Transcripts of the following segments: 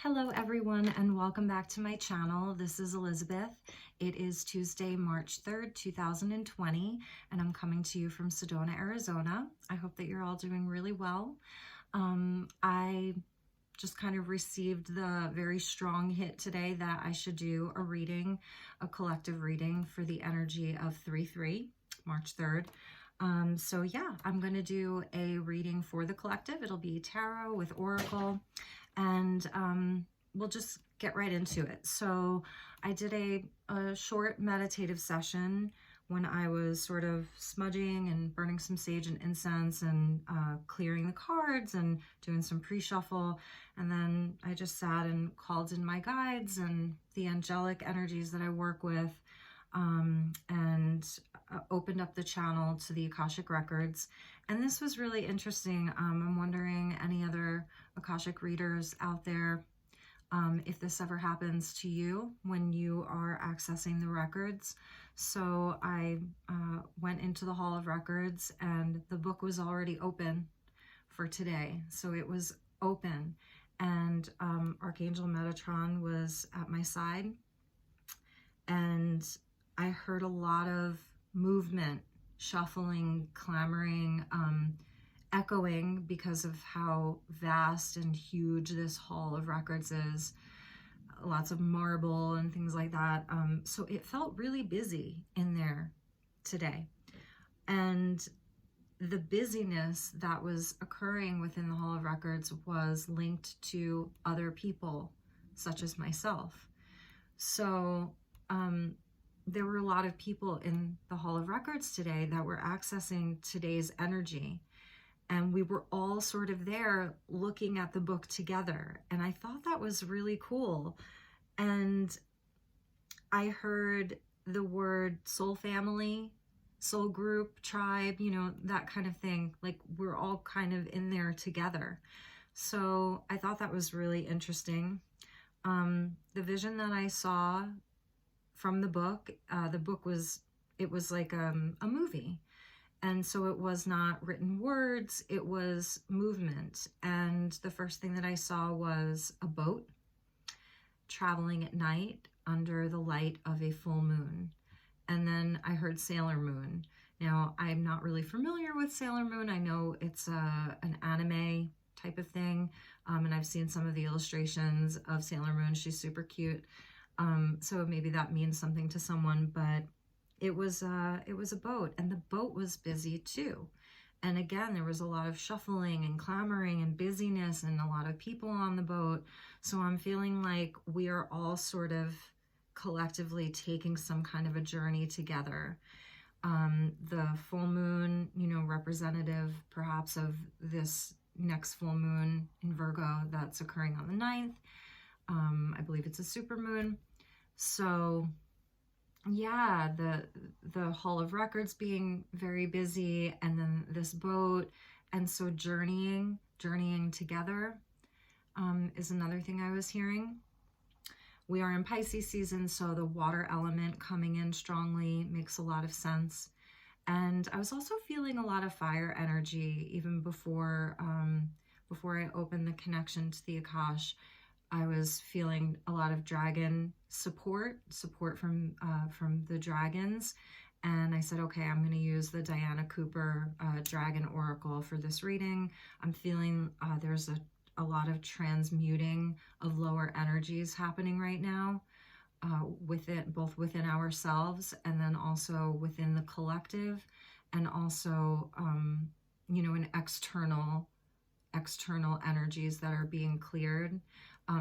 Hello everyone and welcome back to my channel. This is Elizabeth. It is Tuesday, March 3rd, 2020, and I'm coming to you from Sedona, Arizona. I hope that you're all doing really well. I just kind of received the very strong hit today that I should do a reading, a collective reading for the energy of 3/3, March 3rd. So yeah, I'm going to do a reading for the collective. It'll be tarot with oracle, and we'll just get right into it. So I did a short meditative session when I was sort of smudging and burning some sage and incense and clearing the cards and doing some pre-shuffle. And then I just sat and called in my guides and the angelic energies that I work with, and opened up the channel to the Akashic records. And this was really interesting. I'm wondering, any other Akashic readers out there, if this ever happens to you when you are accessing the records. So I went into the Hall of Records and the book was already open for today. So it was open, and Archangel Metatron was at my side, and I heard a lot of movement, shuffling, clamoring, echoing because of how vast and huge this Hall of Records is. Lots of marble and things like that. So it felt really busy in there today. And the busyness that was occurring within the Hall of Records was linked to other people, such as myself. So there were a lot of people in the Hall of Records today that were accessing today's energy. And we were all sort of there looking at the book together. And I thought that was really cool. And I heard the word soul family, soul group, tribe, you know, that kind of thing. Like, we're all kind of in there together. So I thought that was really interesting. The vision that I saw from the book was like a movie. And so it was not written words, it was movement. And the first thing that I saw was a boat traveling at night under the light of a full moon. And then I heard Sailor Moon. Now, I'm not really familiar with Sailor Moon. I know it's an anime type of thing. And I've seen some of the illustrations of Sailor Moon. She's super cute. So maybe that means something to someone, but it was a boat, and the boat was busy too. And again, there was a lot of shuffling and clamoring and busyness and a lot of people on the boat. So I'm feeling like we are all sort of collectively taking some kind of a journey together. The full moon, you know, representative perhaps of this next full moon in Virgo that's occurring on the 9th. I believe it's a super moon. So yeah, the Hall of Records being very busy, and then this boat, and so journeying together is another thing I was hearing. We are in Pisces season, so the water element coming in strongly makes a lot of sense. And I was also feeling a lot of fire energy even before I opened the connection to the Akash. I was feeling a lot of dragon support from the dragons. And I said, okay, I'm going to use the Diana Cooper Dragon Oracle for this reading. I'm feeling there's a lot of transmuting of lower energies happening right now, both within ourselves and then also within the collective, and also, you know, in external energies that are being cleared.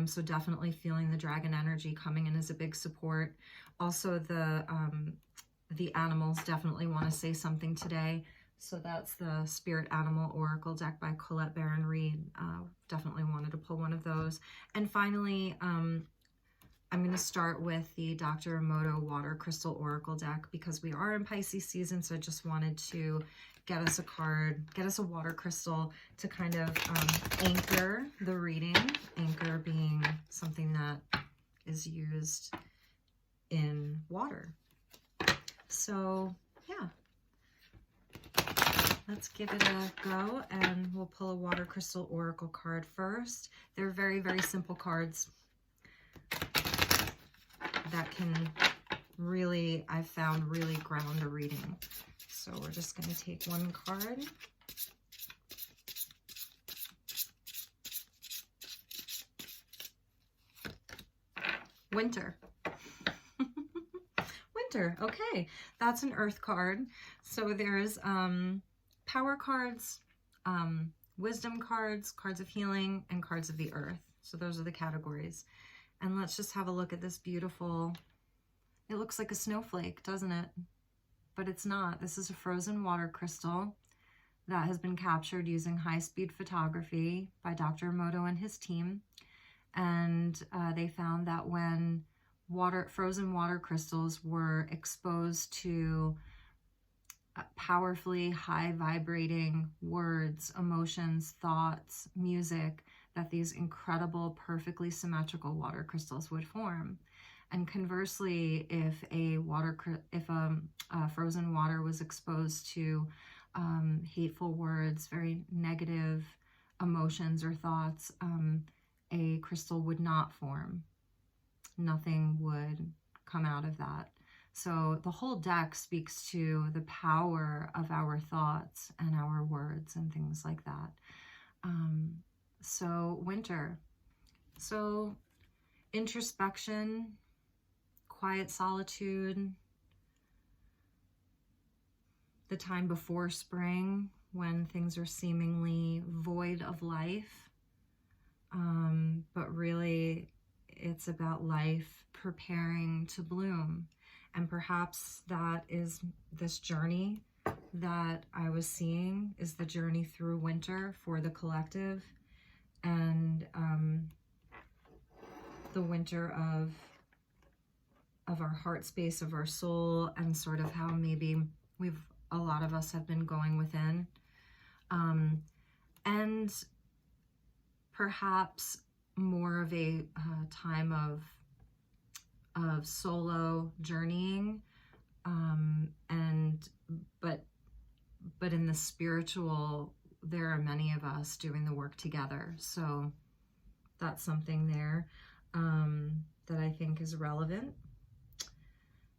So definitely feeling the dragon energy coming in as a big support. Also, the animals definitely want to say something today. So that's the Spirit Animal Oracle deck by Colette Baron Reed. Definitely wanted to pull one of those. And finally, I'm going to start with the Dr. Emoto Water Crystal Oracle deck because we are in Pisces season. So I just wanted to get us a card, get us a water crystal to kind of anchor the reading. Anchor being something that is used in water. So yeah. let's give it a go, and we'll pull a water crystal oracle card first. They're very, very simple cards that can really, I've found, really ground a reading. So we're just going to take one card. Winter. Winter. Okay, that's an earth card. So there's power cards, wisdom cards, cards of healing, and cards of the earth. So those are the categories. And let's just have a look at this beautiful, it looks like a snowflake, doesn't it? But it's not. This is a frozen water crystal that has been captured using high-speed photography by Dr. Emoto and his team. And they found that when frozen water crystals were exposed to powerfully high vibrating words, emotions, thoughts, music, that these incredible, perfectly symmetrical water crystals would form. And conversely, if frozen water was exposed to hateful words, very negative emotions or thoughts, a crystal would not form. Nothing would come out of that. So the whole deck speaks to the power of our thoughts and our words and things like that. So winter. So introspection, quiet solitude, the time before spring when things are seemingly void of life. But really it's about life preparing to bloom. And perhaps that is this journey that I was seeing, is the journey through winter for the collective, and the winter of our heart space, of our soul, and sort of how maybe a lot of us have been going within. And perhaps more of a time of solo journeying, but in the spiritual, there are many of us doing the work together. So that's something there that I think is relevant.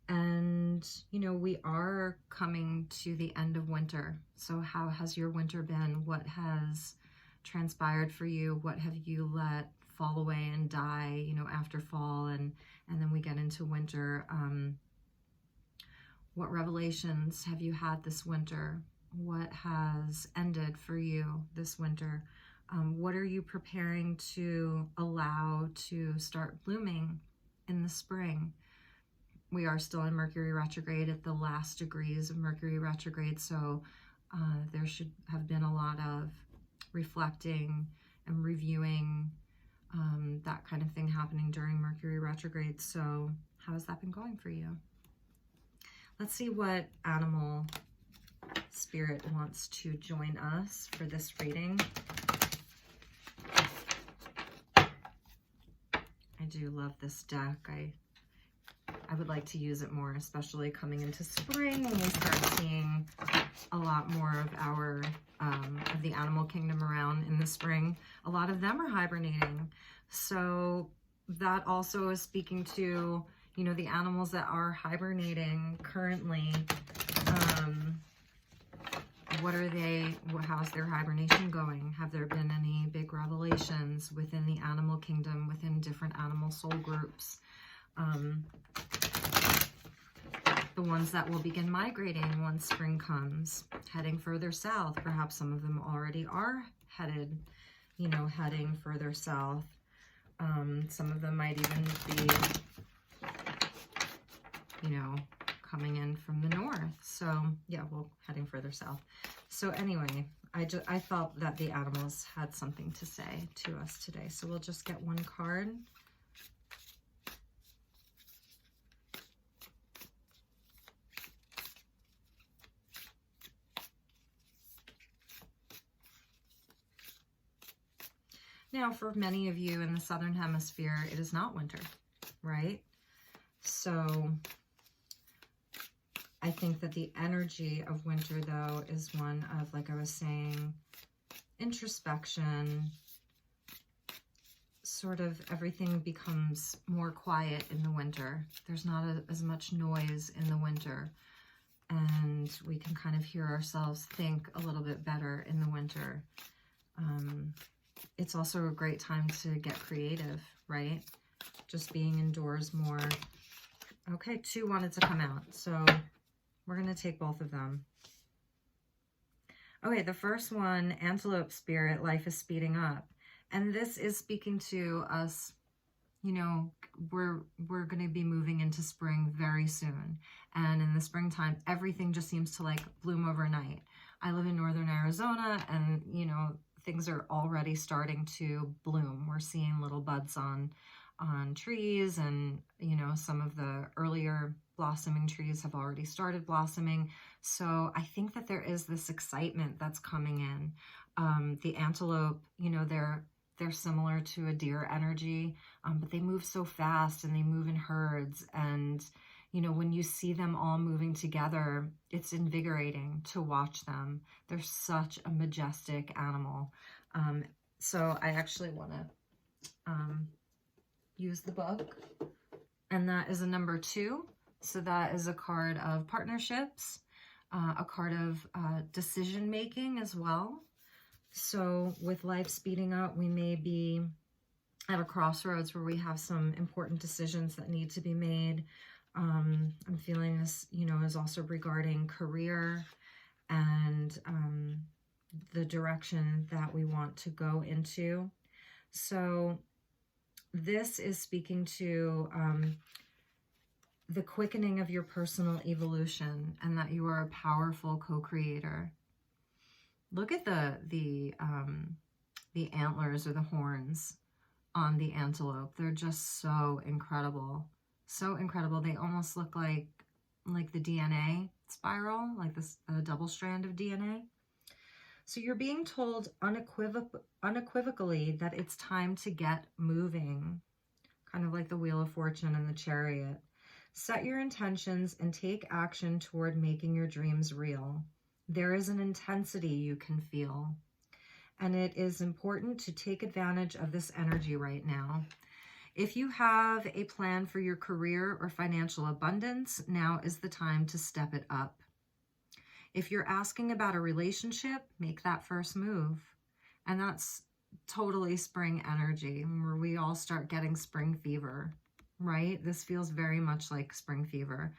And, you know, we are coming to the end of winter. So how has your winter been? What has transpired for you? What have you let fall away and die, you know, after fall, and then we get into winter? What revelations have you had this winter? What has ended for you this winter? What are you preparing to allow to start blooming in the spring? We are still in Mercury retrograde, at the last degrees of Mercury retrograde, so there should have been a lot of reflecting and reviewing, that kind of thing happening during Mercury retrograde. So how has that been going for you? Let's see what animal spirit wants to join us for this reading. I do love this deck. I would like to use it more, especially coming into spring when we start seeing a lot more of our of the animal kingdom around in the spring. A lot of them are hibernating. So that also is speaking to, you know, the animals that are hibernating currently. What are they, how's their hibernation going? Have there been any big revelations within the animal kingdom, within different animal soul groups? The ones that will begin migrating once spring comes, heading further south. Perhaps some of them already are heading further south. Some of them might even be, you know, coming in from the north. So yeah, well, heading further south. So anyway, I felt that the animals had something to say to us today. So we'll just get one card. Now, for many of you in the Southern Hemisphere, it is not winter, right? So I think that the energy of winter, though, is one of, like I was saying, introspection. Sort of everything becomes more quiet in the winter. There's not as much noise in the winter. And we can kind of hear ourselves think a little bit better in the winter. It's also a great time to get creative, right? Just being indoors more. Okay, 2 wanted to come out, so we're going to take both of them. Okay, the first one, Antelope Spirit, life is speeding up. And this is speaking to us, you know, we're going to be moving into spring very soon. And in the springtime, everything just seems to like bloom overnight. I live in northern Arizona, and, you know, things are already starting to bloom. We're seeing little buds on trees, and, you know, some of the earlier blossoming trees have already started blossoming. So I think that there is this excitement that's coming in. The antelope, you know, they're similar to a deer energy, but they move so fast and they move in herds. And, you know, when you see them all moving together, it's invigorating to watch them. They're such a majestic animal. So I actually want to use the book. And that is a number 2. So that is a card of partnerships, a card of decision making as well. So with life speeding up, we may be at a crossroads where we have some important decisions that need to be made. I'm feeling this, you know, is also regarding career and the direction that we want to go into. So this is speaking to the quickening of your personal evolution, and that you are a powerful co-creator. Look at the antlers or the horns on the antelope. They're just so incredible. So incredible. They almost look like the DNA spiral, like this double strand of DNA. So you're being told unequivocally that it's time to get moving, kind of like the Wheel of Fortune and the Chariot. Set your intentions and take action toward making your dreams real. There is an intensity you can feel, and it is important to take advantage of this energy right now. If you have a plan for your career or financial abundance, now is the time to step it up. If you're asking about a relationship, make that first move. And that's totally spring energy, where we all start getting spring fever, right? This feels very much like spring fever.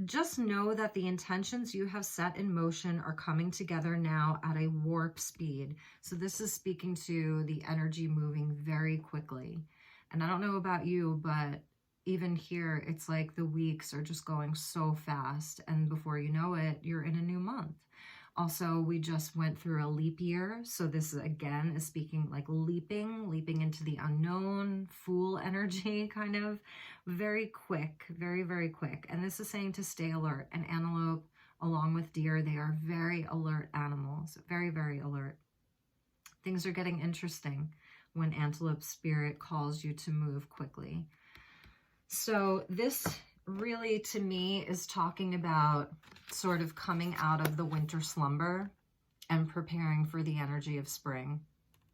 Just know that the intentions you have set in motion are coming together now at a warp speed. So this is speaking to the energy moving very quickly. And I don't know about you, but even here, it's like the weeks are just going so fast. And before you know it, you're in a new month. Also, we just went through a leap year. So this again is speaking like leaping into the unknown, fool energy, kind of very quick, very, very quick. And this is saying to stay alert. And antelope, along with deer, they are very alert animals, very, very alert. Things are getting interesting when antelope spirit calls you to move quickly. So this really, to me, is talking about sort of coming out of the winter slumber and preparing for the energy of spring,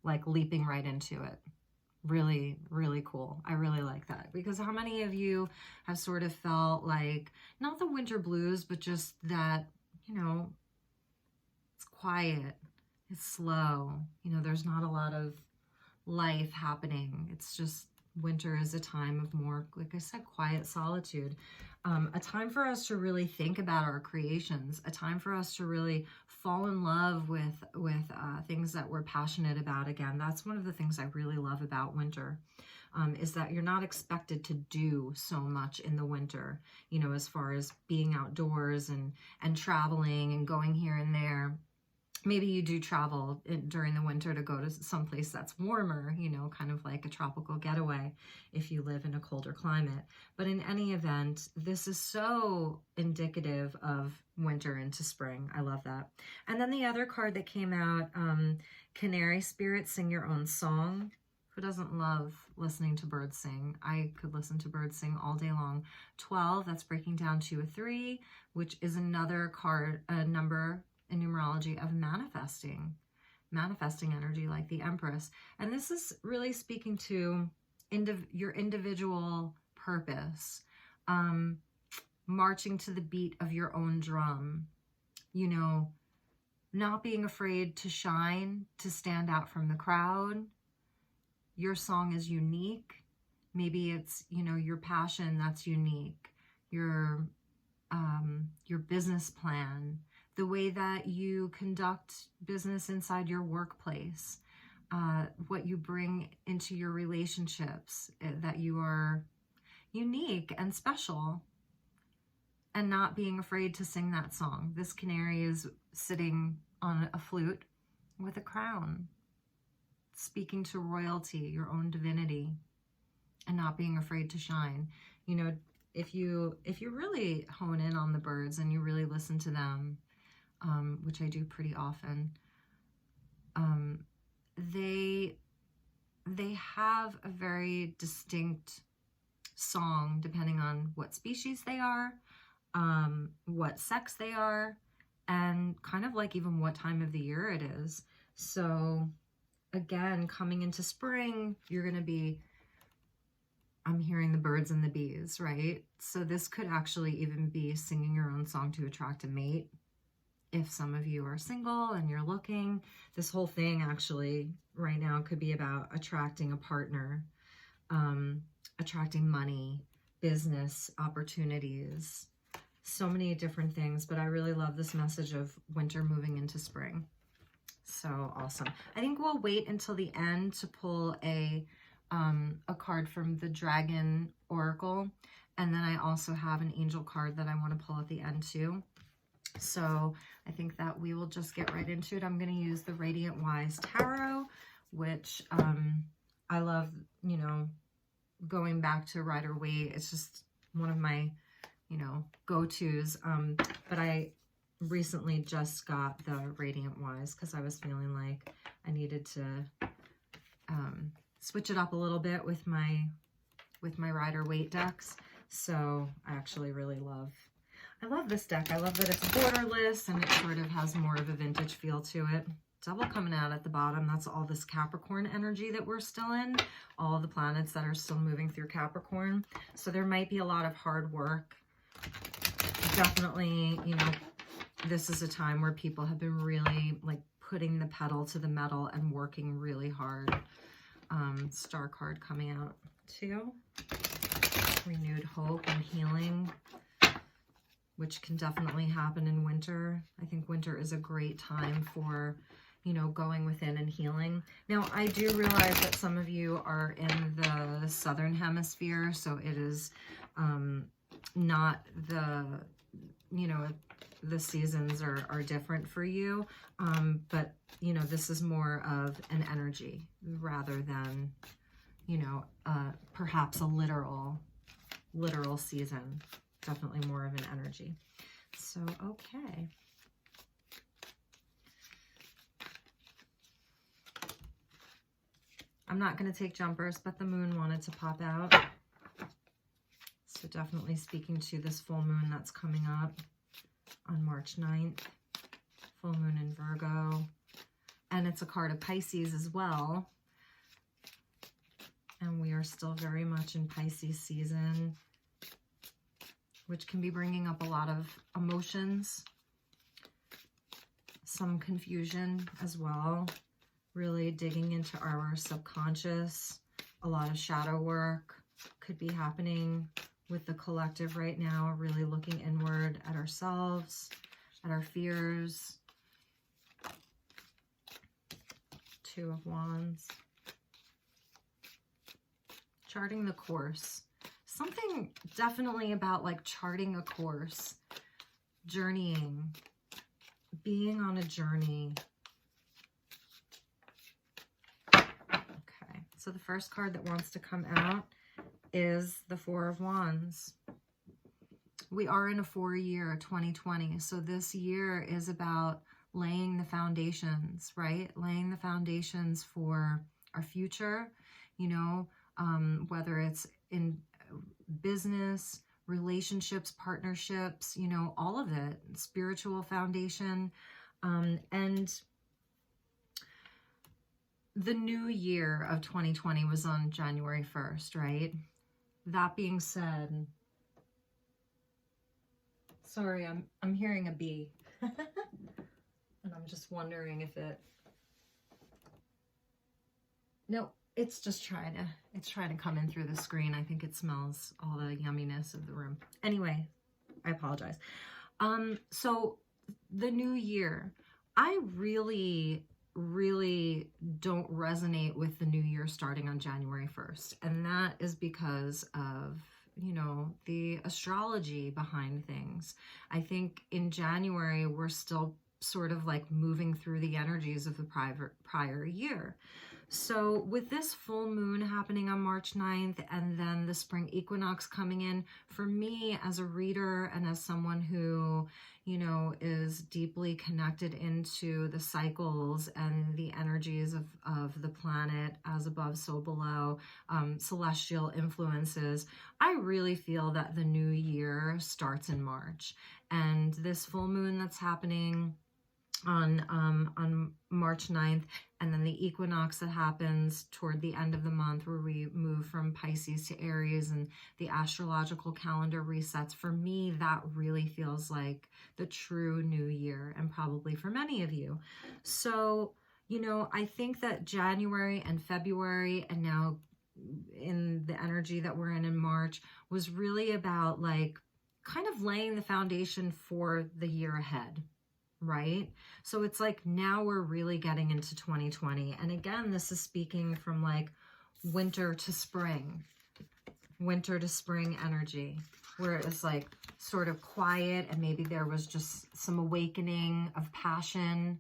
like leaping right into it. Really, really cool. I really like that, because how many of you have sort of felt like, not the winter blues, but just that, you know, it's quiet, it's slow, you know, there's not a lot of life happening. It's just winter is a time of more, like I said, quiet solitude. A time for us to really think about our creations, a time for us to really fall in love with things that we're passionate about again. That's one of the things I really love about winter, is that you're not expected to do so much in the winter, you know, as far as being outdoors and traveling and going here and there. Maybe you do travel during the winter to go to someplace that's warmer, you know, kind of like a tropical getaway if you live in a colder climate. But in any event, this is so indicative of winter into spring. I love that. And then the other card that came out, Canary Spirit, Sing Your Own Song. Who doesn't love listening to birds sing? I could listen to birds sing all day long. 12, that's breaking down to a 3, which is another card, a number in numerology of manifesting energy, like the Empress. And this is really speaking to your individual purpose, marching to the beat of your own drum, you know, not being afraid to shine, to stand out from the crowd. Your song is unique. Maybe it's, you know, your passion that's unique, your business plan, the way that you conduct business inside your workplace, what you bring into your relationships, that you are unique and special, and not being afraid to sing that song. This canary is sitting on a flute with a crown, speaking to royalty, your own divinity, and not being afraid to shine. You know, if you really hone in on the birds and you really listen to them, which I do pretty often, they have a very distinct song depending on what species they are, what sex they are, and kind of like even what time of the year it is. So again, coming into spring, you're going to be, I'm hearing the birds and the bees, right? So this could actually even be singing your own song to attract a mate. If some of you are single and you're looking, this whole thing actually right now could be about attracting a partner, attracting money, business opportunities, so many different things. But I really love this message of winter moving into spring. So awesome. I think we'll wait until the end to pull a card from the Dragon Oracle. And then I also have an angel card that I want to pull at the end too. So I think that we will just get right into it. I'm going to use the Radiant Wise Tarot, which I love, you know, going back to Rider-Waite. It's just one of my, you know, go-tos. But I recently just got the Radiant Wise because I was feeling like I needed to switch it up a little bit with my Rider-Waite decks. So I actually really love this deck. I love that it's borderless and it sort of has more of a vintage feel to it. Double coming out at the bottom. That's all this Capricorn energy that we're still in. All the planets that are still moving through Capricorn. So there might be a lot of hard work. Definitely, you know, this is a time where people have been really like putting the pedal to the metal and working really hard. Star card coming out too. Renewed hope and healing, which can definitely happen in winter. I think winter is a great time for, you know, going within and healing. Now, I do realize that some of you are in the southern hemisphere, so it is not the, you know, the seasons are different for you. But, you know, this is more of an energy rather than, you know, perhaps a literal season. Definitely more of an energy. So, okay. I'm not going to take jumpers, but the moon wanted to pop out. So definitely speaking to this full moon that's coming up on March 9th. Full moon in Virgo. And it's a card of Pisces as well. And we are still very much in Pisces season, which can be bringing up a lot of emotions, some confusion as well, really digging into our subconscious. A lot of shadow work could be happening with the collective right now, really looking inward at ourselves, at our fears. Two of Wands. Charting the course. Something definitely about like charting a course, journeying, being on a journey. Okay, so the first card that wants to come out is the Four of Wands. We are in a 4-year, 2020. So this year is about laying the foundations, right? Laying the foundations for our future, you know, whether it's in business, relationships, partnerships, you know, all of it, spiritual foundation. And the new year of 2020 was on January 1st, right? That being said, sorry, I'm hearing a bee. And I'm just wondering if it, no, it's just trying to come in through the screen. I think it smells all the yumminess of the room. Anyway, I apologize. So the new year, I really don't resonate with the new year starting on January 1st. And that is because of, you know, the astrology behind things. I think in January, we're still sort of like moving through the energies of the prior year. So with this full moon happening on March 9th and then the spring equinox coming in, for me as a reader and as someone who, you know, is deeply connected into the cycles and the energies of the planet, as above, so below, celestial influences, I really feel that the new year starts in March. And this full moon that's happening on March 9th, and then the equinox that happens toward the end of the month where we move from Pisces to Aries and the astrological calendar resets. For me, that really feels like the true new year, and probably for many of you. So, you know, I think that January and February, and now in the energy that we're in March, was really about like kind of laying the foundation for the year ahead. Right? So it's like now we're really getting into 2020. And again, this is speaking from like winter to spring energy, where it was like sort of quiet and maybe there was just some awakening of passion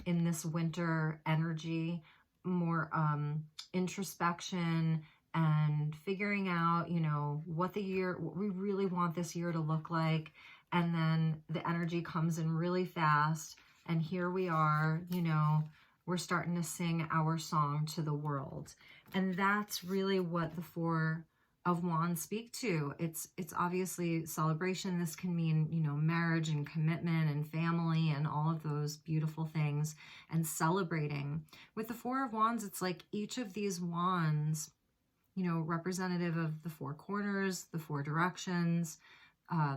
in this winter energy, more introspection and figuring out, you know, what we really want this year to look like. And then the energy comes in really fast. And here we are, you know, we're starting to sing our song to the world. And that's really what the Four of Wands speak to. It's obviously celebration. This can mean, you know, marriage and commitment and family and all of those beautiful things, and celebrating. With the Four of Wands, it's like each of these wands, you know, representative of the four corners, the four directions,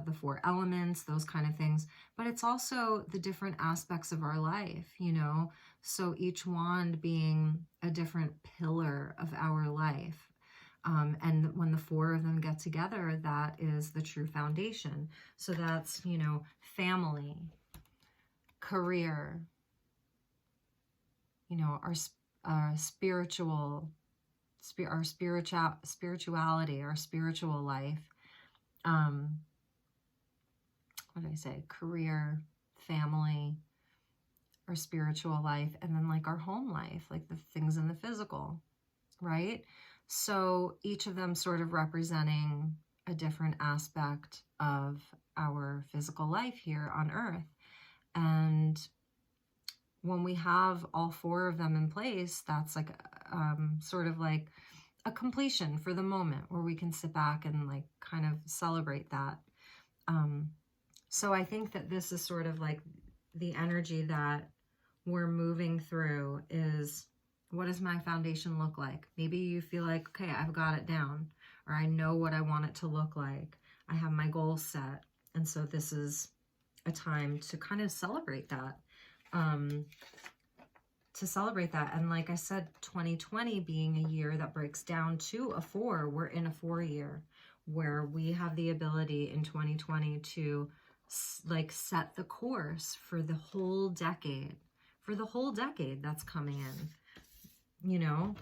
the four elements, those kind of things. But it's also the different aspects of our life, you know, so each wand being a different pillar of our life. And when the four of them get together, that is the true foundation. So that's, you know, family, career, you know, our spirituality, our spiritual life. What did I say? Career, family, our spiritual life, and then like our home life, like the things in the physical, right? So each of them sort of representing a different aspect of our physical life here on Earth. And when we have all four of them in place, that's like sort of like a completion for the moment where we can sit back and like kind of celebrate that. So I think that this is sort of like the energy that we're moving through is, what does my foundation look like? Maybe you feel like, okay, I've got it down, or I know what I want it to look like. I have my goals set. And so this is a time to kind of celebrate that. And like I said, 2020 being a year that breaks down to a 4, we're in a 4 year where we have the ability in 2020 to like set the course for the whole decade, that's coming in. You know,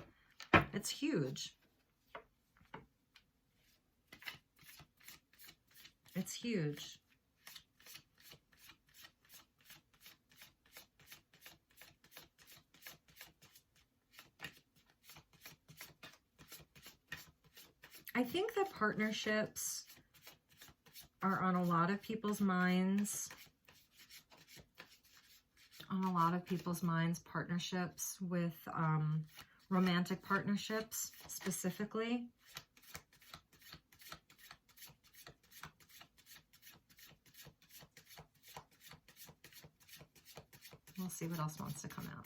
it's huge. It's huge. I think that partnerships are on a lot of people's minds. Partnerships with romantic partnerships specifically. We'll see what else wants to come out.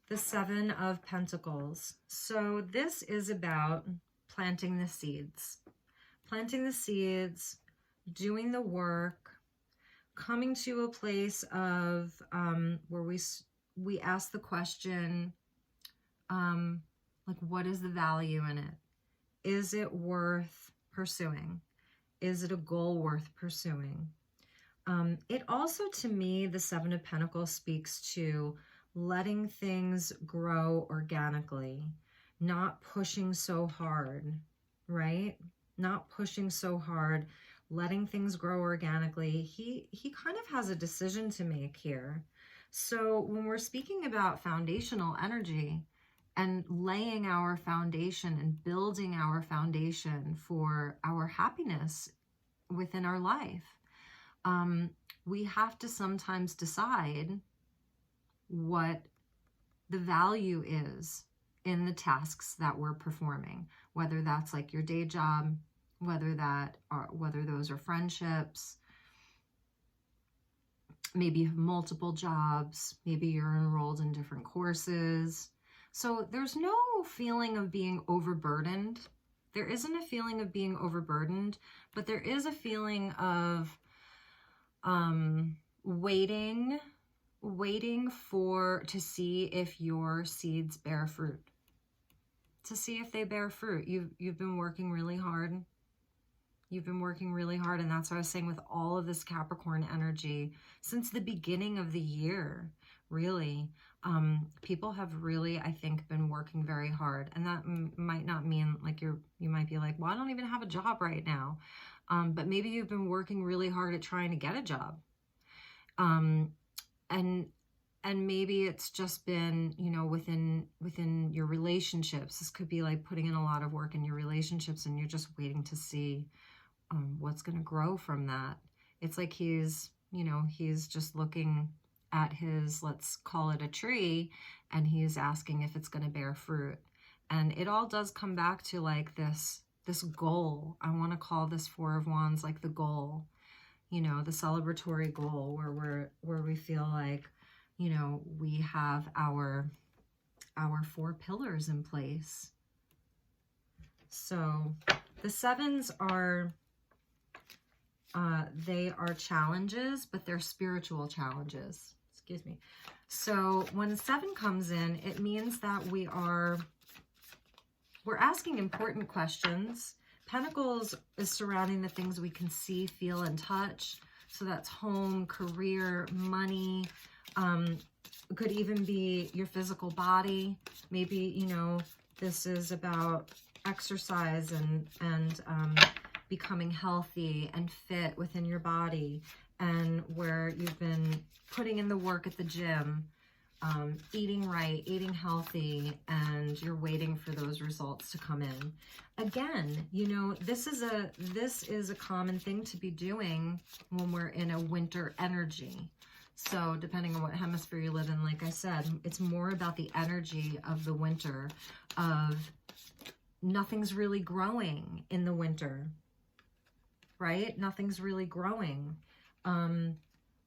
The Seven of Pentacles. So this is about planting the seeds. Planting the seeds, doing the work, coming to a place of where we ask the question, like, what is the value in it? Is it worth pursuing? Is it a goal worth pursuing? It also, to me, the Seven of Pentacles speaks to letting things grow organically, not pushing so hard, right? Not pushing so hard, letting things grow organically. He kind of has a decision to make here. So when we're speaking about foundational energy and laying our foundation and building our foundation for our happiness within our life, we have to sometimes decide what the value is in the tasks that we're performing, whether that's like your day job, whether those are friendships, maybe you have multiple jobs, maybe you're enrolled in different courses. So there's no feeling of being overburdened. There isn't a feeling of being overburdened, but there is a feeling of waiting to see if your seeds bear fruit, to see if they bear fruit. You've been working really hard. You've been working really hard, and that's what I was saying with all of this Capricorn energy since the beginning of the year, really. People have really, I think, been working very hard, and that might not mean like you might be like, well, I don't even have a job right now, but maybe you've been working really hard at trying to get a job, and maybe it's just been, you know, within your relationships. This could be like putting in a lot of work in your relationships, and you're just waiting to see what's going to grow from that. It's like he's just looking at his, let's call it a tree, and he's asking if it's going to bear fruit. And it all does come back to like this goal. I want to call this Four of Wands like the goal, you know, the celebratory goal where we feel like, you know, we have our 4 pillars in place. So the sevens are they are challenges, but they're spiritual challenges. Excuse me. So when 7 comes in, it means that we're asking important questions. Pentacles is surrounding the things we can see, feel, and touch. So that's home, career, money. It could even be your physical body. Maybe, you know, this is about exercise and becoming healthy and fit within your body, and where you've been putting in the work at the gym, eating right, eating healthy, and you're waiting for those results to come in. Again, you know, this is a common thing to be doing when we're in a winter energy. So depending on what hemisphere you live in, like I said, it's more about the energy of the winter, of nothing's really growing in the winter, right? Nothing's really growing.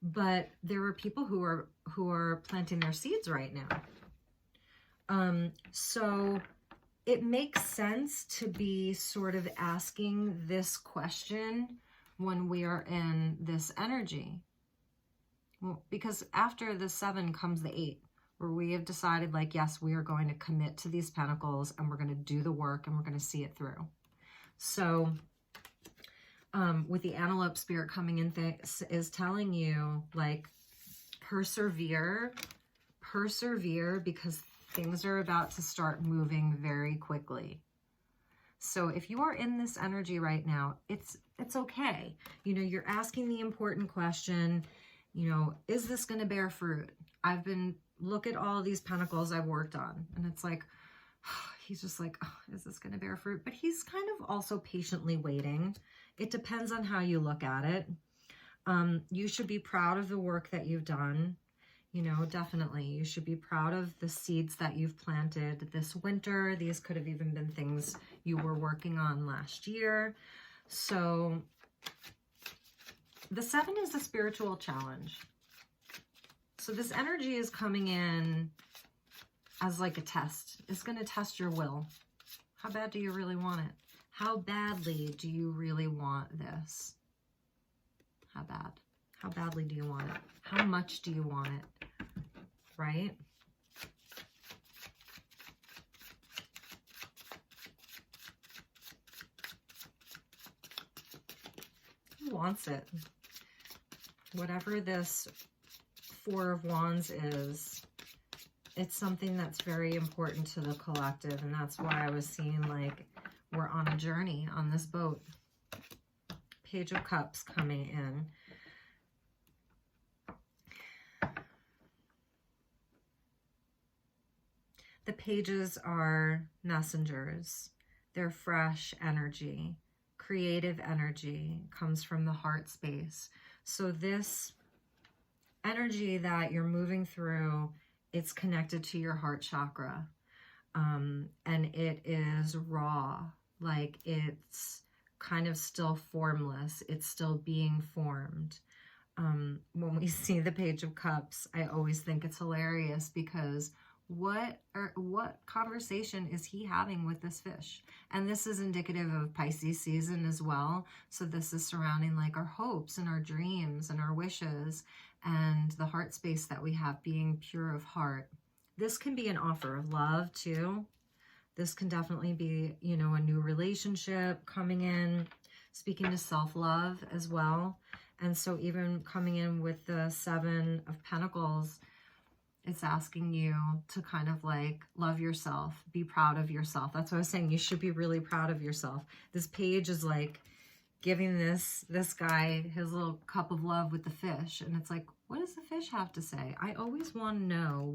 But there are people who are planting their seeds right now. So it makes sense to be sort of asking this question when we are in this energy. Well, because after the 7 comes the 8, where we have decided, like, yes, we are going to commit to these pentacles, and we're going to do the work, and we're going to see it through. So with the antelope spirit coming in, is telling you, like, persevere, because things are about to start moving very quickly. So if you are in this energy right now, it's okay. You know, you're asking the important question, you know, is this going to bear fruit? Look at all of these pentacles I've worked on. And it's like, he's just like, oh, is this going to bear fruit? But he's kind of also patiently waiting. It depends on how you look at it. You should be proud of the work that you've done. You know, definitely. You should be proud of the seeds that you've planted this winter. These could have even been things you were working on last year. So the 7 is a spiritual challenge. So this energy is coming in as like a test. It's going to test your will. How bad do you really want it? How badly do you really want this? How bad? How badly do you want it? How much do you want it? Right? Who wants it? Whatever this 4 of Wands is, it's something that's very important to the collective, and that's why I was seeing like we're on a journey on this boat. Page of Cups coming in. The pages are messengers. They're fresh energy. Creative energy comes from the heart space. So this energy that you're moving through, it's connected to your heart chakra. And it is raw. Like it's kind of still formless. It's still being formed. When we see the Page of Cups, I always think it's hilarious because what conversation is he having with this fish? And this is indicative of Pisces season as well. So this is surrounding like our hopes and our dreams and our wishes and the heart space that we have, being pure of heart. This can be an offer of love too. This can definitely be, you know, a new relationship coming in, speaking to self-love as well. And so even coming in with the 7 of Pentacles, it's asking you to kind of like love yourself, be proud of yourself. That's what I was saying. You should be really proud of yourself. This page is like giving this guy his little cup of love with the fish. And it's like, what does the fish have to say? I always want to know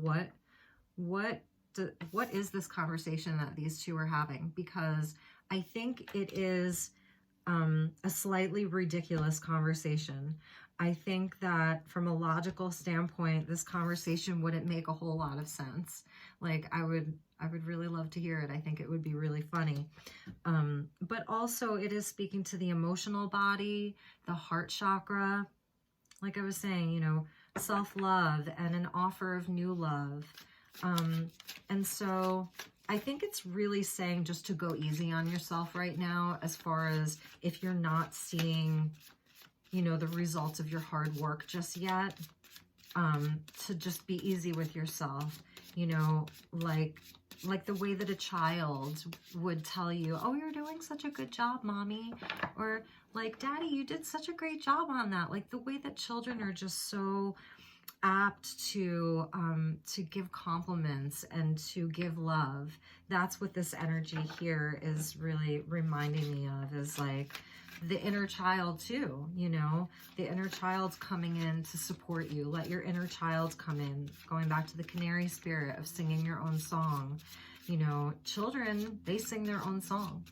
what is this conversation that these two are having? Because I think it is a slightly ridiculous conversation. I think that from a logical standpoint, this conversation wouldn't make a whole lot of sense. Like I would really love to hear it. I think it would be really funny. But also it is speaking to the emotional body, the heart chakra. Like I was saying, you know, self-love and an offer of new love. And so I think it's really saying just to go easy on yourself right now, as far as if you're not seeing, you know, the results of your hard work just yet, to just be easy with yourself, you know, like the way that a child would tell you, oh, you're doing such a good job, mommy, or like, daddy, you did such a great job on that. Like the way that children are just so apt to give compliments and to give love. That's what this energy here is really reminding me of, is like the inner child too, you know, the inner child's coming in to support you. Let your inner child come in, going back to the canary spirit of singing your own song. You know, children, they sing their own song.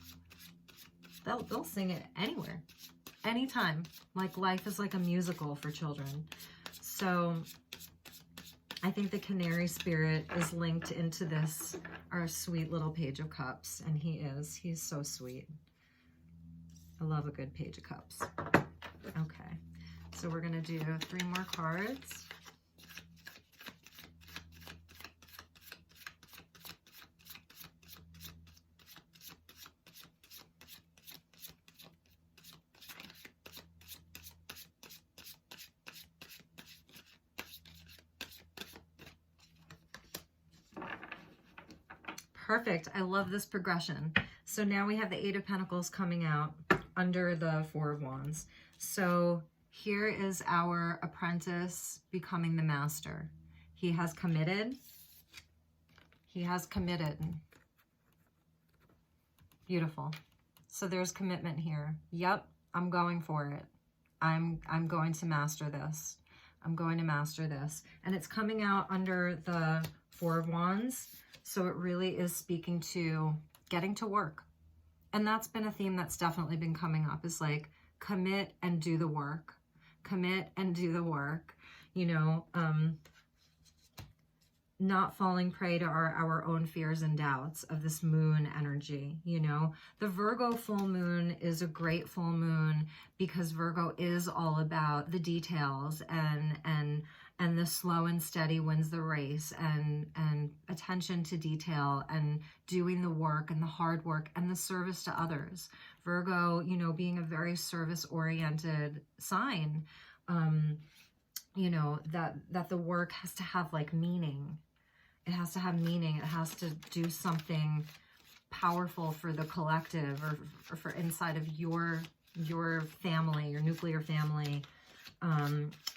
They'll sing it anywhere, anytime. Like life is like a musical for children. So I think the canary spirit is linked into this, our sweet little Page of Cups. And he's so sweet. I love a good Page of Cups. Okay, so we're going to do 3 more cards. Perfect. I love this progression. So now we have the 8 of Pentacles coming out under the 4 of Wands. So here is our apprentice becoming the master. He has committed. He has committed. Beautiful. So there's commitment here. Yep, I'm going for it. I'm going to master this. I'm going to master this. And it's coming out under the 4 of Wands. So it really is speaking to getting to work. And that's been a theme that's definitely been coming up, is like commit and do the work. commit and do the work, you know, not falling prey to our own fears and doubts of this moon energy. You know, the Virgo full moon is a great full moon because Virgo is all about the details and the slow and steady wins the race, and attention to detail and doing the work and the hard work and the service to others. Virgo, you know, being a very service oriented sign, you know, that the work has to have like meaning. It has to have meaning. It has to do something powerful for the collective, or for inside of your family, your nuclear family,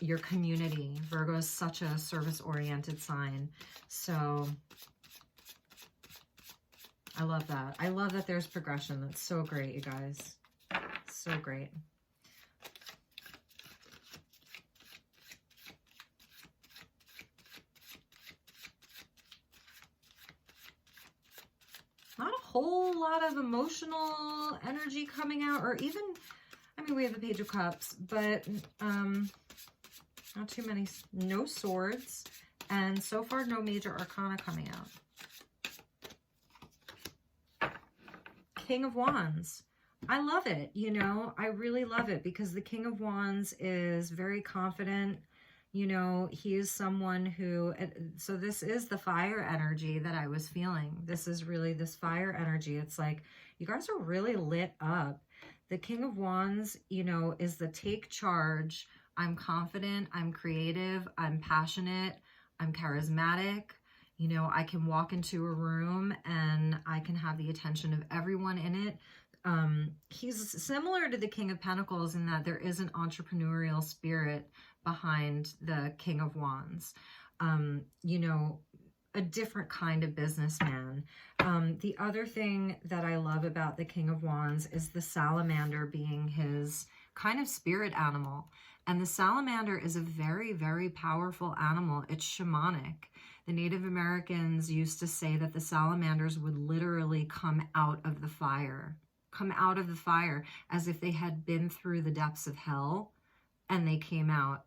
your community. Virgo is such a service-oriented sign. So I love that. I love that there's progression. That's so great, you guys. So great. Not a whole lot of emotional energy coming out, or even, I mean, we have the Page of Cups, but not too many, no swords, and so far no major arcana coming out. King of Wands. I love it, you know, I really love it, because the King of Wands is very confident. You know, he is someone who, so this is the fire energy that I was feeling. This is really this fire energy. It's like, you guys are really lit up. The King of Wands, you know, is the take charge. I'm confident, I'm creative, I'm passionate, I'm charismatic. You know, I can walk into a room and I can have the attention of everyone in it. He's similar to the King of Pentacles in that there is an entrepreneurial spirit behind the King of Wands. You know, a different kind of businessman. The other thing that I love about the King of Wands is the salamander being his kind of spirit animal. And the salamander is a very, very powerful animal. It's shamanic. The Native Americans used to say that the salamanders would literally come out of the fire as if they had been through the depths of hell, and they came out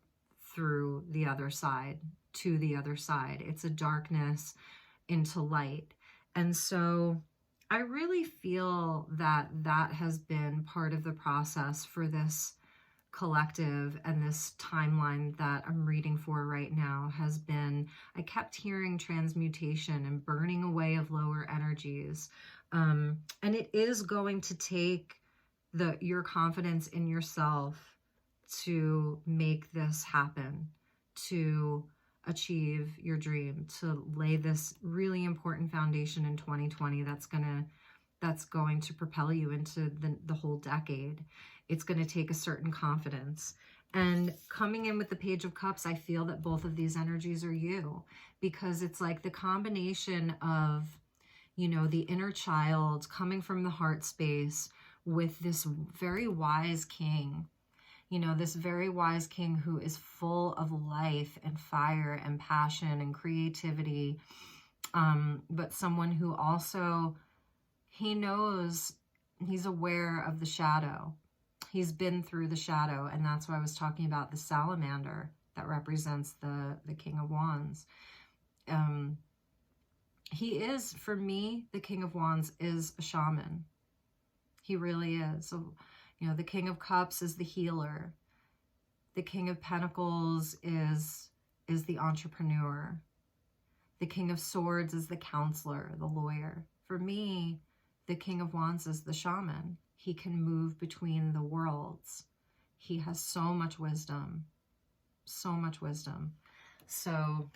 through the other side, to the other side. It's a darkness into light. And so I really feel that that has been part of the process for this collective, and this timeline that I'm reading for right now has been, I kept hearing transmutation and burning away of lower energies. And it is going to take your confidence in yourself to make this happen, to achieve your dream, to lay this really important foundation in 2020 that's going to propel you into the whole decade. It's going to take a certain confidence. And coming in with the Page of Cups, I feel that both of these energies are you, because it's like the combination of, you know, the inner child coming from the heart space with this very wise king. You know, this very wise king who is full of life and fire and passion and creativity, but someone who also, he knows, he's aware of the shadow. He's been through the shadow, and that's why I was talking about the salamander that represents the King of Wands. He is, for me, the King of Wands is a shaman. He really is. So, you know, the King of Cups is the healer. The King of Pentacles is the entrepreneur. The King of Swords is the counselor, the lawyer. For me, the King of Wands is the shaman. He can move between the worlds. He has so much wisdom, so much wisdom. So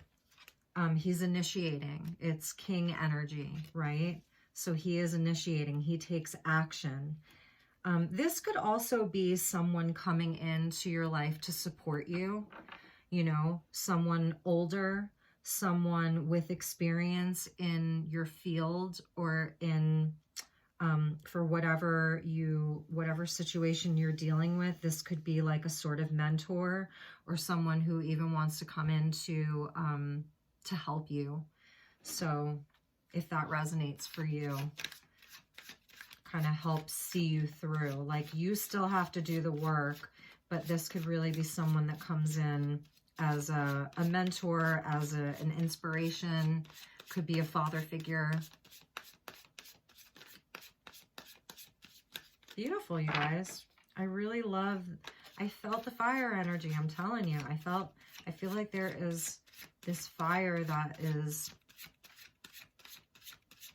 he's initiating. It's king energy, right? So he is initiating. He takes action. This could also be someone coming into your life to support you, you know, someone older, someone with experience in your field or in for whatever situation you're dealing with. This could be like a sort of mentor or someone who even wants to come in to help you. So if that resonates for you, kind of helps see you through. Like, you still have to do the work, but this could really be someone that comes in as a mentor, as an inspiration, could be a father figure. Beautiful, you guys. I really love, I felt the fire energy, I'm telling you. I feel like there is this fire that is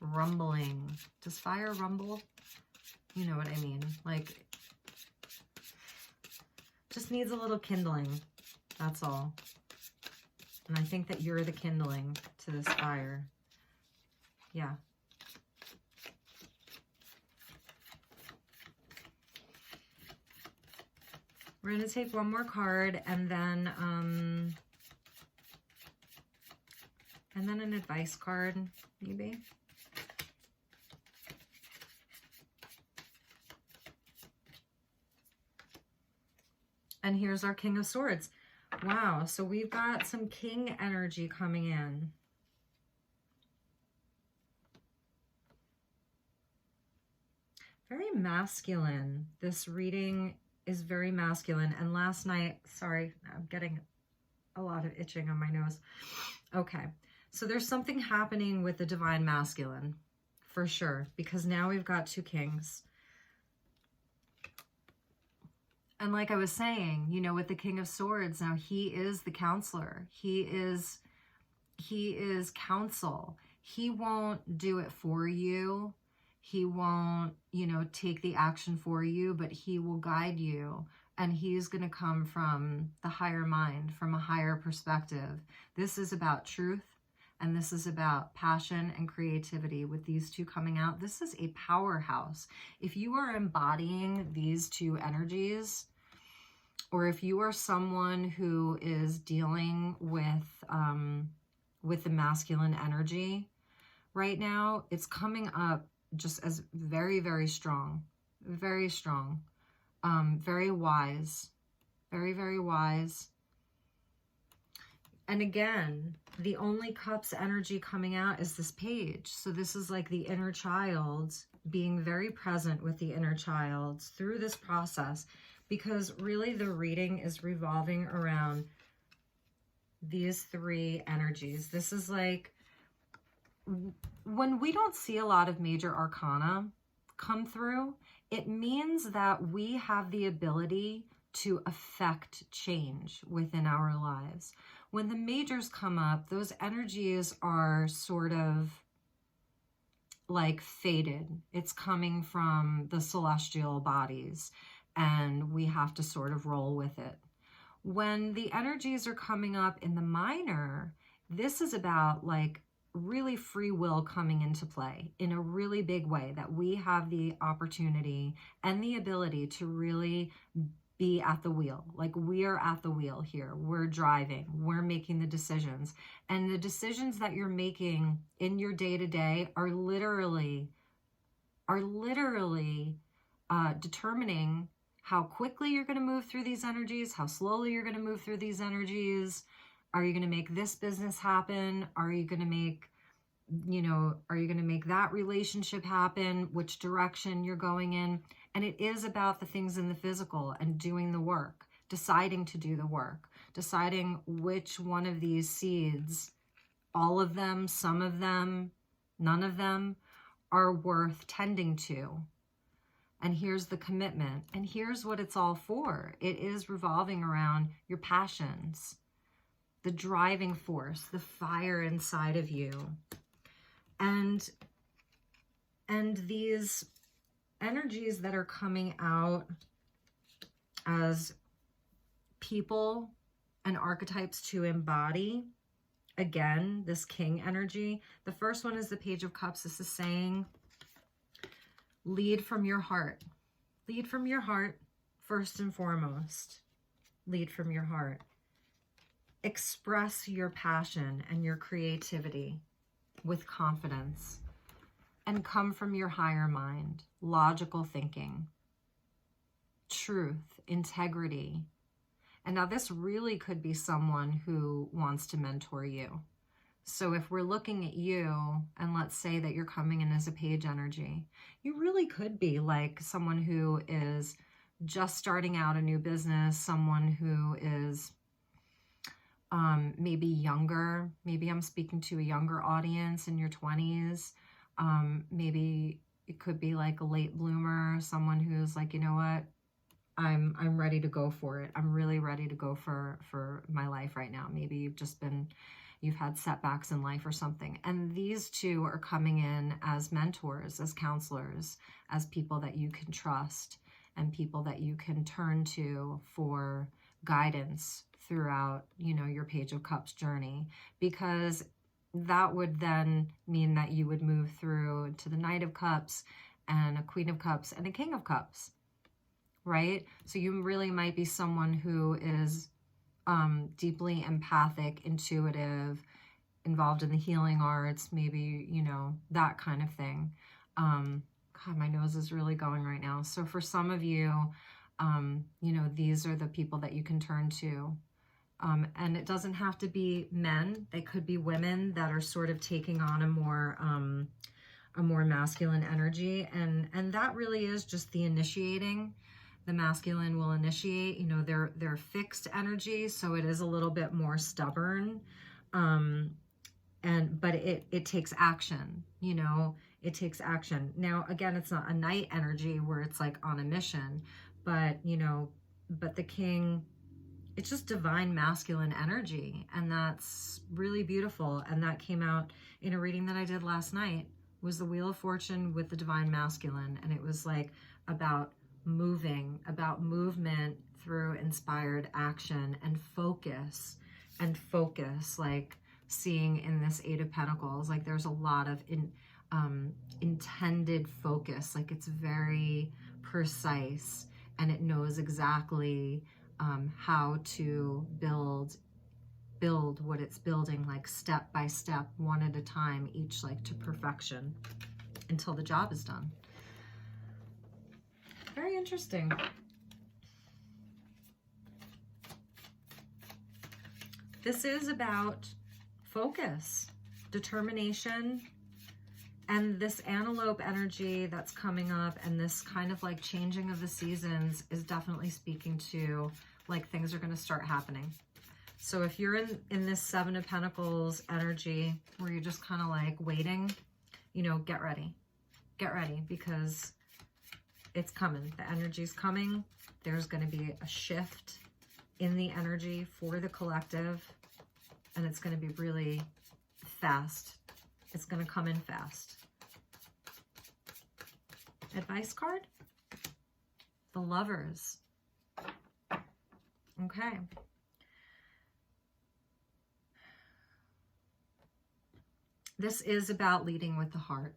rumbling. Does fire rumble? You know what I mean? Like, just needs a little kindling. That's all. And I think that you're the kindling to this fire. Yeah. We're going to take one more card and then an advice card, maybe. And here's our King of Swords. Wow, so we've got some king energy coming in. Very masculine. This reading is very masculine. And last night, sorry, I'm getting a lot of itching on my nose. Okay, so there's something happening with the divine masculine, for sure, because now we've got two kings. And like I was saying, you know, with the King of Swords, now he is the counselor. He is counsel. He won't do it for you. He won't, you know, take the action for you, but he will guide you. And he's going to come from the higher mind, from a higher perspective. This is about truth. And this is about passion and creativity with these two coming out. This is a powerhouse. If you are embodying these two energies, or if you are someone who is dealing with the masculine energy right now, it's coming up just as very, very strong, very strong, very wise, very, very wise. And again, the only cups energy coming out is this page. So this is like the inner child being very present with the inner child through this process, because really the reading is revolving around these three energies. This is like, when we don't see a lot of major arcana come through, it means that we have the ability to affect change within our lives. When the majors come up, those energies are sort of like faded. It's coming from the celestial bodies, and we have to sort of roll with it. When the energies are coming up in the minor, this is about like really free will coming into play in a really big way, that we have the opportunity and the ability to really be at the wheel. Like, we are at the wheel here. We're driving, we're making the decisions. And the decisions that you're making in your day-to-day are literally determining how quickly you're going to move through these energies, how slowly you're going to move through these energies. Are you going to make this business happen? Are you going to make, you know, are you going to make that relationship happen? Which direction you're going in? And it is about the things in the physical and doing the work, deciding to do the work, deciding which one of these seeds, all of them, some of them, none of them, are worth tending to. And here's the commitment. And here's what it's all for. It is revolving around your passions, the driving force, the fire inside of you. And these energies that are coming out as people and archetypes to embody, again, this king energy. The first one is the Page of Cups. This is saying, lead from your heart. Lead from your heart, first and foremost. Lead from your heart. Express your passion and your creativity with confidence, and come from your higher mind, logical thinking, truth, integrity. And now this really could be someone who wants to mentor you. So if we're looking at you, and let's say that you're coming in as a page energy, you really could be like someone who is just starting out a new business, someone who is maybe younger. Maybe I'm speaking to a younger audience in your 20s. Maybe it could be like a late bloomer, someone who's like, you know what, I'm ready to go for it. I'm really ready to go for my life right now. Maybe you've had setbacks in life or something. And these two are coming in as mentors, as counselors, as people that you can trust and people that you can turn to for guidance throughout, you know, your Page of Cups journey, because that would then mean that you would move through to the Knight of Cups and a Queen of Cups and a King of Cups, right? So you really might be someone who is deeply empathic, intuitive, involved in the healing arts, maybe, you know, that kind of thing. God, my nose is really going right now. So for some of you, you know, these are the people that you can turn to. And it doesn't have to be men. They could be women that are sort of taking on a more masculine energy. And that really is just the initiating. The masculine will initiate, you know, they're fixed energy. So it is a little bit more stubborn. But it takes action, you know, it takes action. Now, again, it's not a knight energy where it's like on a mission, but, you know, but the king, it's just divine masculine energy. And that's really beautiful. And that came out in a reading that I did last night, was the Wheel of Fortune with the divine masculine. And it was like about movement through inspired action and focus, like seeing in this Eight of Pentacles, like there's a lot of intended focus, like it's very precise and it knows exactly how to build what it's building, like step by step, one at a time, each like to perfection until the job is done. Very interesting. This is about focus, determination, and this antelope energy that's coming up and this kind of like changing of the seasons is definitely speaking to like things are going to start happening. So if you're in this Seven of Pentacles energy where you're just kind of like waiting, you know, get ready because it's coming. The energy's coming. There's going to be a shift in the energy for the collective, and it's going to be really fast. It's going to come in fast. Advice card? The Lovers. Okay. This is about leading with the heart.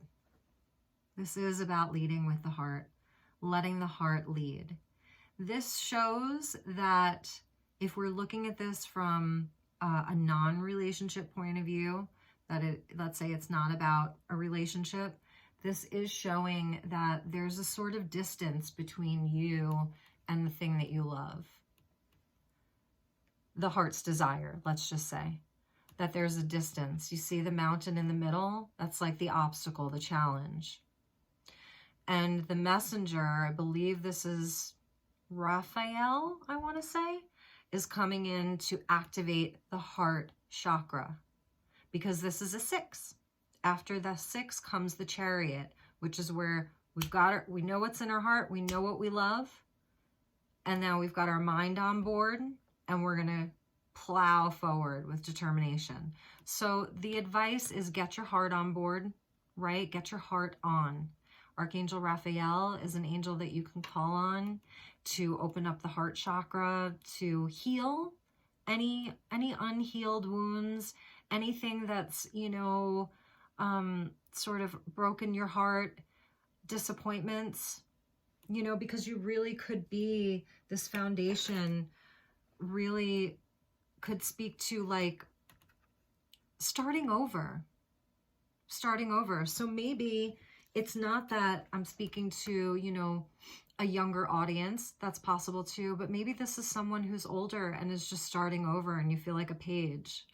This is about leading with the heart, letting the heart lead. This shows that if we're looking at this from a non-relationship point of view, that let's say it's not about a relationship, this is showing that there's a sort of distance between you and the thing that you love. The heart's desire, let's just say. That there's a distance. You see the mountain in the middle? That's like the obstacle, the challenge. And the messenger, I believe this is Raphael, I want to say, is coming in to activate the heart chakra. Because this is a 6. After the 6 comes the Chariot, which is where we know what's in our heart, we know what we love, and now we've got our mind on board, and we're going to plow forward with determination. So the advice is get your heart on board, right? Get your heart on. Archangel Raphael is an angel that you can call on to open up the heart chakra, to heal any unhealed wounds, anything that's, you know, sort of broken your heart, disappointments, you know, because you really could be, this foundation really could speak to like starting over. So maybe it's not that I'm speaking to, you know, a younger audience. That's possible too, but maybe this is someone who's older and is just starting over and you feel like a page,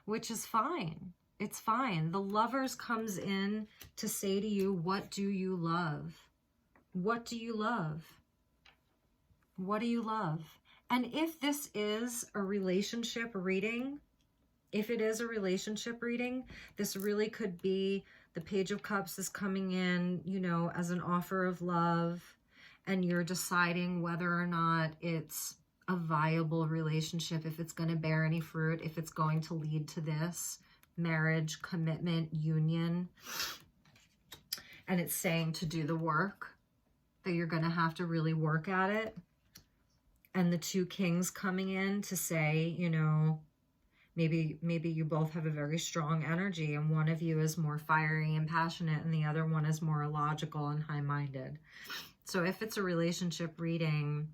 which is fine. It's fine. The Lovers comes in to say to you, what do you love? What do you love? What do you love? And if this is a relationship reading, if it is a relationship reading, this really could be the Page of Cups is coming in, you know, as an offer of love, and you're deciding whether or not it's a viable relationship, if it's going to bear any fruit, if it's going to lead to this marriage, commitment, union. And it's saying to do the work, that you're going to have to really work at it. And the two kings coming in to say, you know, maybe you both have a very strong energy, and one of you is more fiery and passionate and the other one is more logical and high-minded. So if it's a relationship reading,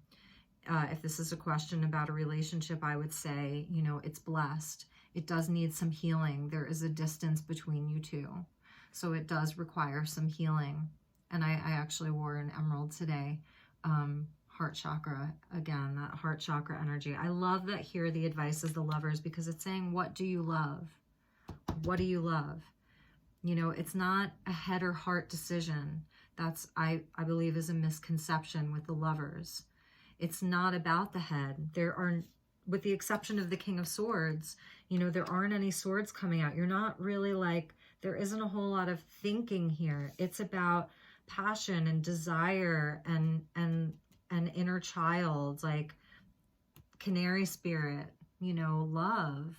if this is a question about a relationship, I would say, you know, it's blessed. It does need some healing. There is a distance between you two. So it does require some healing. And I actually wore an emerald today. Heart chakra, again, that heart chakra energy. I love that here the advice is the Lovers, because it's saying, what do you love? What do you love? You know, it's not a head or heart decision. That's, I believe, is a misconception with the Lovers. It's not about the head. There are, with the exception of the King of Swords, you know, there aren't any swords coming out. You're not really like, there isn't a whole lot of thinking here. It's about passion and desire and inner child, like canary spirit, you know, love.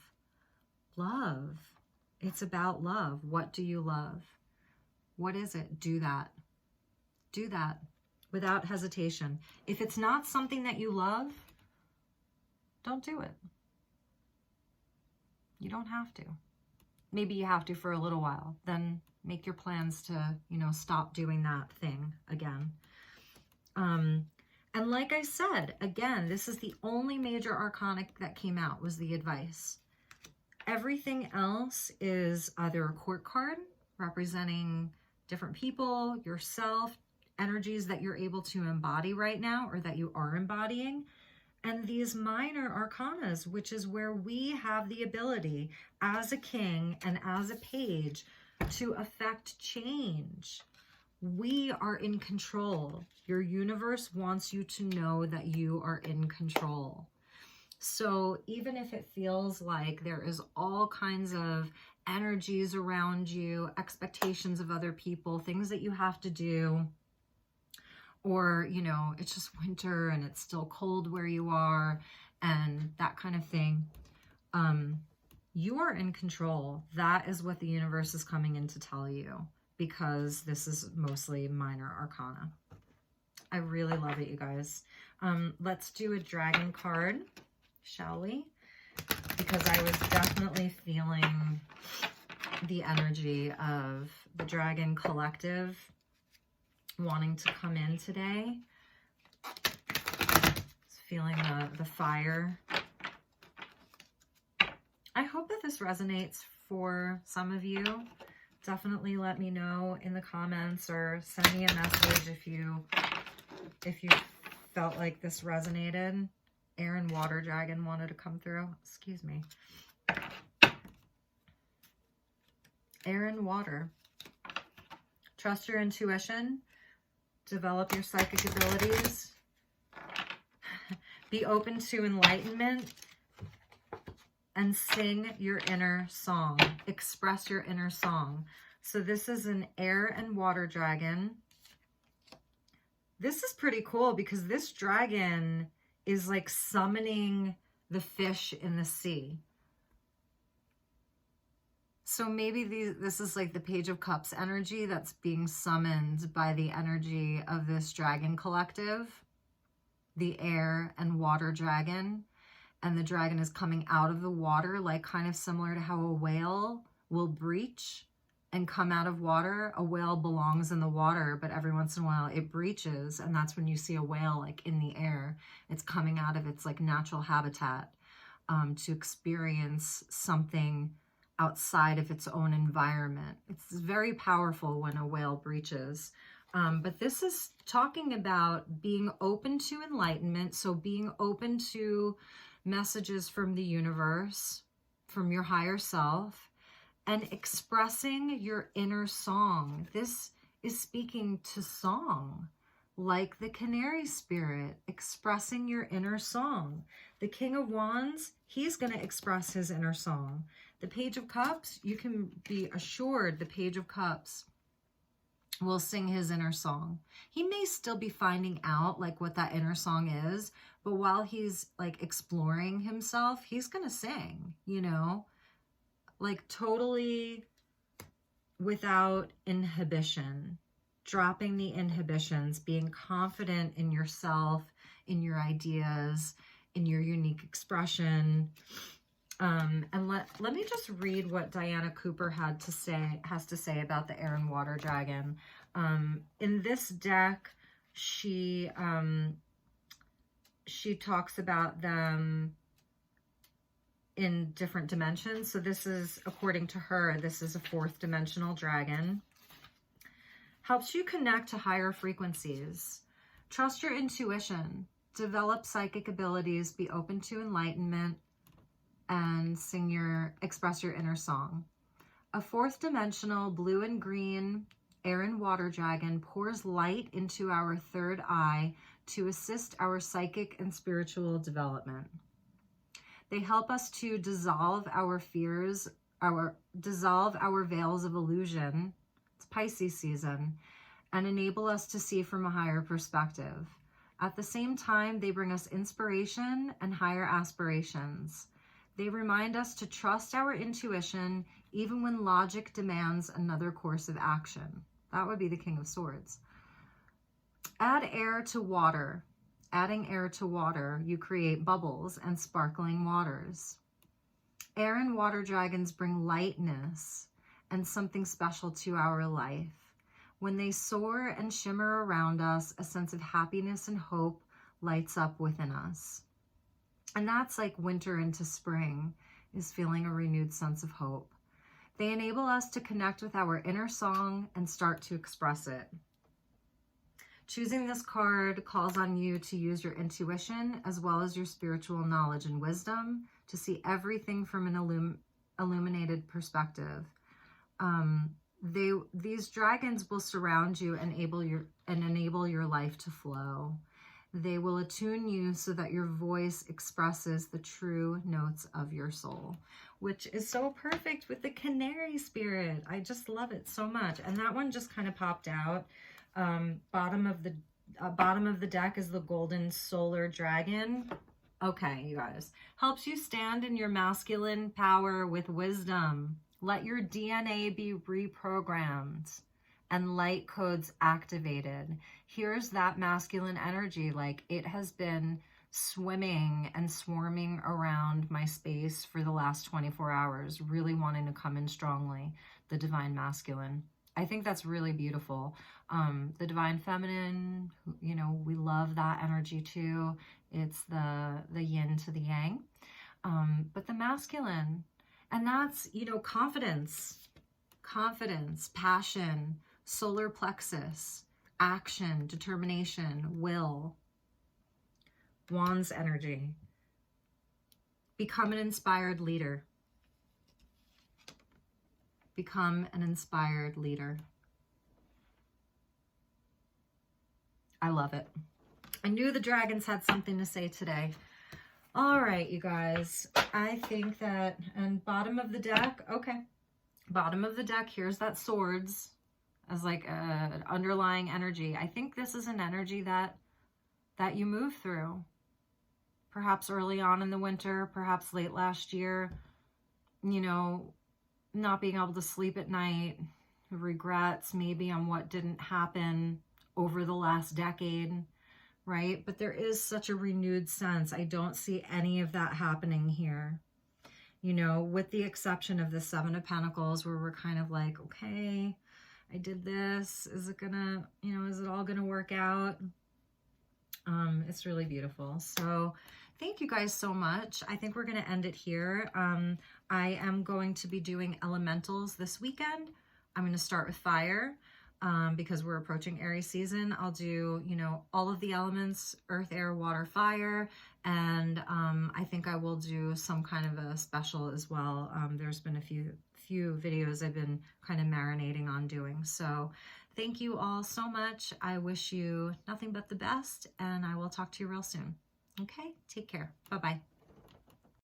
It's about love. What do you love? What is it? Do that. Do that without hesitation. If it's not something that you love, don't do it. You don't have to. Maybe you have to for a little while. Then make your plans to, you know, stop doing that thing again. And like I said, again, this is the only major arcana that came out, was the advice. Everything else is either a court card representing different people, yourself, energies that you're able to embody right now or that you are embodying. And these minor arcanas, which is where we have the ability as a king and as a page to affect change. We are in control. Your universe wants you to know that you are in control. So even if it feels like there is all kinds of energies around you, expectations of other people, things that you have to do, or, you know, it's just winter and it's still cold where you are and that kind of thing, you are in control. That is what the universe is coming in to tell you, because this is mostly minor arcana. I really love it, you guys. Let's do a dragon card, shall we? Because I was definitely feeling the energy of the Dragon Collective wanting to come in today. Just feeling the fire. I hope that this resonates for some of you. Definitely let me know in the comments or send me a message if you felt like this resonated. Air and Water Dragon wanted to come through. Excuse me. Air and water. Trust your intuition. Develop your psychic abilities. Be open to enlightenment. And sing your inner song. Express your inner song. So this is an air and water dragon. This is pretty cool because this dragon is like summoning the fish in the sea. So maybe this is like the Page of Cups energy that's being summoned by the energy of this dragon collective, the air and water dragon. And the dragon is coming out of the water, like kind of similar to how a whale will breach and come out of water. A whale belongs in the water, but every once in a while it breaches, and that's when you see a whale like in the air. It's coming out of its like natural habitat to experience something outside of its own environment. It's very powerful when a whale breaches. But this is talking about being open to enlightenment, so being open to messages from the universe, from your higher self, and expressing your inner song. This is speaking to song. like the canary spirit, expressing your inner song. The King of Wands, he's going to express his inner song. The Page of Cups, you can be assured the Page of Cups will sing his inner song. He may still be finding out like what that inner song is, but while he's like exploring himself, he's going to sing, you know, like totally without inhibition, dropping the inhibitions, being confident in yourself, in your ideas, in your unique expression. And let me just read what Diana Cooper has to say about the air and water dragon. In this deck, she talks about them in different dimensions. So this is, according to her, this is a 4th dimensional dragon. Helps you connect to higher frequencies. Trust your intuition. Develop psychic abilities. Be open to enlightenment. And express your inner song. A 4th dimensional blue and green air and water dragon pours light into our 3rd eye to assist our psychic and spiritual development. They help us to dissolve our fears, dissolve our veils of illusion. It's Pisces season, and enable us to see from a higher perspective. At the same time, they bring us inspiration and higher aspirations. They remind us to trust our intuition even when logic demands another course of action. That would be the King of Swords. Add air to water. Adding air to water, you create bubbles and sparkling waters. Air and water dragons bring lightness and something special to our life. When they soar and shimmer around us, a sense of happiness and hope lights up within us. And that's like winter into spring, is feeling a renewed sense of hope. They enable us to connect with our inner song and start to express it. Choosing this card calls on you to use your intuition as well as your spiritual knowledge and wisdom to see everything from an illuminated perspective. These dragons will surround you and enable your life to flow. They will attune you so that your voice expresses the true notes of your soul, which is so perfect with the canary spirit. I just love it so much. And that one just kind of popped out. Bottom of the deck is the golden solar dragon. Okay, you guys. Helps you stand in your masculine power with wisdom. Let your DNA be reprogrammed and light codes activated. Here's that masculine energy. Like, it has been swimming and swarming around my space for the last 24 hours, really wanting to come in strongly. The divine masculine. I think that's really beautiful. The divine feminine, you know, we love that energy too. It's the yin to the yang. But the masculine, and that's, you know, confidence, passion, solar plexus, action, determination, will. Wands energy. Become an inspired leader. Become an inspired leader. I love it. I knew the dragons had something to say today. All right, you guys. I think that, and bottom of the deck, okay. Bottom of the deck, here's that swords as like an underlying energy. I think this is an energy that you move through. Perhaps early on in the winter, perhaps late last year, you know, not being able to sleep at night, regrets maybe on what didn't happen over the last decade, right? But there is such a renewed sense. I don't see any of that happening here, you know, with the exception of the 7 of Pentacles, where we're kind of like, okay, I did this. Is it gonna, you know, is it all gonna work out? It's really beautiful. So thank you guys so much. I think we're going to end it here. I am going to be doing elementals this weekend. I'm going to start with fire because we're approaching Aries season. I'll do, you know, all of the elements, earth, air, water, fire. And I think I will do some kind of a special as well. There's been a few few videos I've been kind of marinating on doing. So thank you all so much. I wish you nothing but the best, and I will talk to you real soon. Okay, take care. Bye-bye.